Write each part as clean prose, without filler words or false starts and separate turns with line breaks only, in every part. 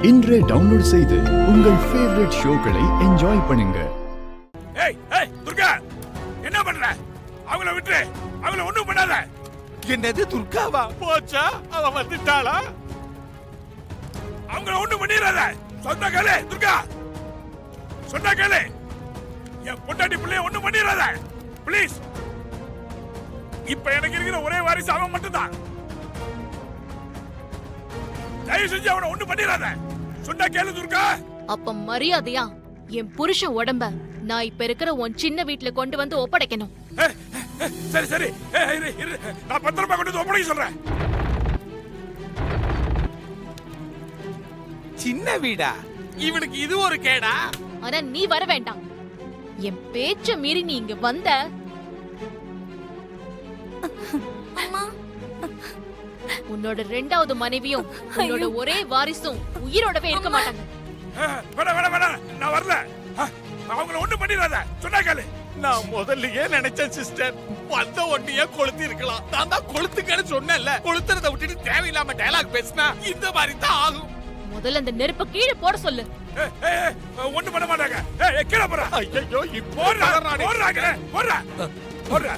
இன்றே டவுன்லோட் செய்து உங்கள் ஃபேவரட் ஷோக்களை என்ஜாய் பண்ணுங்க.
ஏய் ஏய் துர்கா, என்ன பண்ற? அவங்கள விட்டு, அவங்கள ஒண்ணும் பண்ணாத.
என்னது துர்காவா? போச்சா? அவ வந்துட்டாளா?
அவங்கள ஒண்ணும் பண்ணிராத. சொன்னா கேளு துர்கா, சொன்னா கேளு. என் பொண்டாட்டி பிள்ளைய ஒண்ணும் பண்ணிராத ப்ளீஸ். இப்ப எனக்கு இருக்கிற ஒரே வாரிசு அவன் மட்டும்தான். தயவு செஞ்சு அவனை ஒண்ணும் பண்ணிராத. சொன்னா கேளு துர்கா.
அப்ப மரியாதையா என் புருஷன் உடம்ப நான் இப்ப இருக்கிற உன் சின்ன வீட்டுல கொண்டு வந்து ஒப்படைக்கணும்.
சரி சரி, நான் பத்திரமா கொண்டு வந்து ஒப்படைக்க சொல்றேன்.
சின்ன வீடா? இவனுக்கு இது ஒரு கேடா?
ஆனா நீ வர வேண்டாம். என் பேச்ச மீறி நீ இங்க வந்த, உன்னோட ரெண்டாவது மனைவியும் உன்னோட ஒரே வாரிசும் உயிரோடவே இருக்க மாட்டாங்க.
நான் வரல. அவங்கள ஒண்ணும் பண்ணிடாத. சொன்னா கேளு.
நான் முதல்லயே நினைச்சேன் சிஸ்டர், வந்த ஒண்ணியே கொளுத்தி இருக்கலாம். நான் தான் கொளுத்துக்கன்னு சொன்னேன்ல. கொளுத்துறத விட்டுட்டு தேவையில்லாம டயலாக் பேசினா இந்த மாதிரி தான் ஆகும்.
முதல்ல அந்த நெருப்ப கீழே போட சொல்லு.
ஒண்ணும் பண்ண மாட்டாங்க. கீழே போறா.
ஐயோ இப்போ
போடுறா.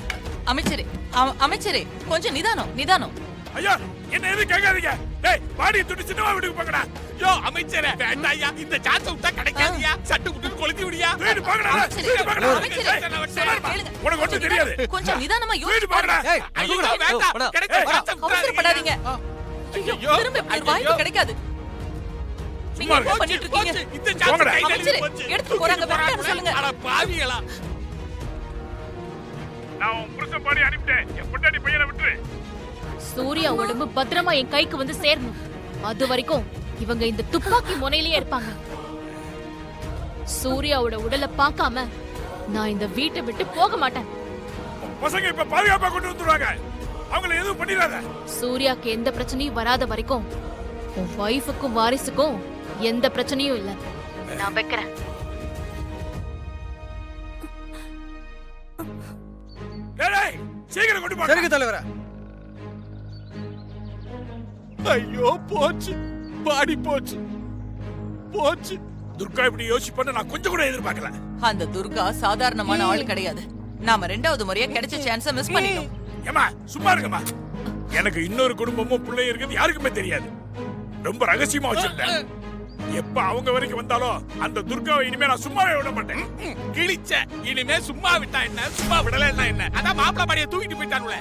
அமைச்சரே கொஞ்சம் நிதானம்.
ஐயா, என்ன எது கேட்காதீங்க. டேய், பாடியை துட்டு சின்னமா வீட்டுக்கு போங்கடா.
யோ அமைச்சரே, வேண்டாயா, இந்த சான்ஸ் விட்டா கிடைக்காதியா. சட்டு விட்டு கொளுத்தி விடியா.
வீடு போங்கடா. உனக்கு ஒண்ணும் தெரியாது.
கொஞ்சம் நிதானமா
வீடு போங்கடா.
ஐயோ வேண்டாம், கிடைச்ச சான்ஸ்
அவசரப்படாதீங்க. திரும்ப ஒரு வாய்ப்பு கிடைக்காது. நீங்க என்ன பண்ணிட்டு இருக்கீங்க?
இந்த சான்ஸ் கையில
போச்சு. எடுத்து போறாங்க, வேண்டாம்னு சொல்லுங்க.
அட பாவிகளா.
நான் உன் புருஷன் பாடி அனுப்பிட்டேன். என் பொண்டாட்டி பையனை விட்டுரு.
சூர்யா உடம்பு பத்திரமா என் கைக்கு வந்து சேரணும். அது வரைக்கும் இவங்க இந்த துப்பாக்கி முனையிலேயே இருப்பாங்க. சூர்யாவோட உடலை பார்க்காம நான் இந்த வீட்டை விட்டு போக மாட்டேன்.
பசங்க இப்ப பாதுகாப்பா கொண்டு வந்துருவாங்க. அவங்கள எதுவும் பண்ணிடாத.
சூர்யாக்கு எந்த பிரச்சனையும் வராத வரைக்கும் உன் வைஃபுக்கும் வாரிசுக்கும் எந்த பிரச்சனையும் இல்ல. நான் வைக்கிறேன்.
டேய், சீக்கிரம் கொண்டு போங்க.
சரிங்க தலைவரே. ஐயோ போச்சு, பாடி போச்சு.
துர்கா இப்படி யோசிப்பேன்னு நான் கொஞ்சம் கூட எதிர்பார்க்கல.
அந்த துர்கா சாதாரணமான ஆள் கிடையாது. நாம ரெண்டாவது முறையா கிடைச்ச சான்ஸ மிஸ் பண்ணிட்டோம்.
ஏமா சும்மா இருங்கம்மா. எனக்கு இன்னொரு குடும்பமும் பிள்ளை இருக்குது யாருக்குமே தெரியாது. ரொம்ப ரகசியமா வச்சிருந்தேன். எப்ப அவங்க வரைக்கும் வந்தாலும் அந்த துர்காவை இனிமே நான் சும்மாவே விட மாட்டேன்.
கிழிச்ச இனிமே சும்மா விட்டா என்ன, சும்மா விடலன்னா என்ன? அதான் மாப்பிள பாடியை தூக்கிட்டு போயிட்டானுல.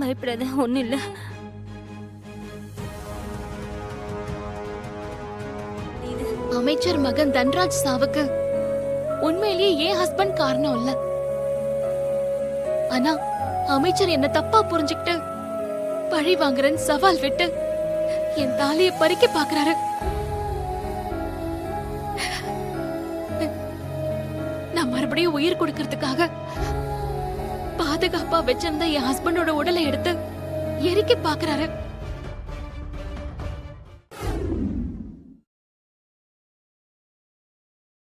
பயப்படாத, ஒண்ணும் இல்ல.
அமைச்சர் மகன் தன்ராஜ் சாவுக்கு உண்மையிலேயே ஏன் ஹஸ்பண்ட் காரணம் இல்ல. ஆனா அமைச்சர் என்ன தப்பா புரிஞ்சுக்கிட்டு பழி வாங்குறேன்னு சவால் விட்டு என் தாலியை பறிக்க பாக்குறாரு. நான் மறுபடியும் உயிர் கொடுக்கறதுக்காக பாதுகாப்பா வச்சிருந்த என் ஹஸ்பண்டோட உடலை எடுத்து எரிக்க பாக்குறாரு.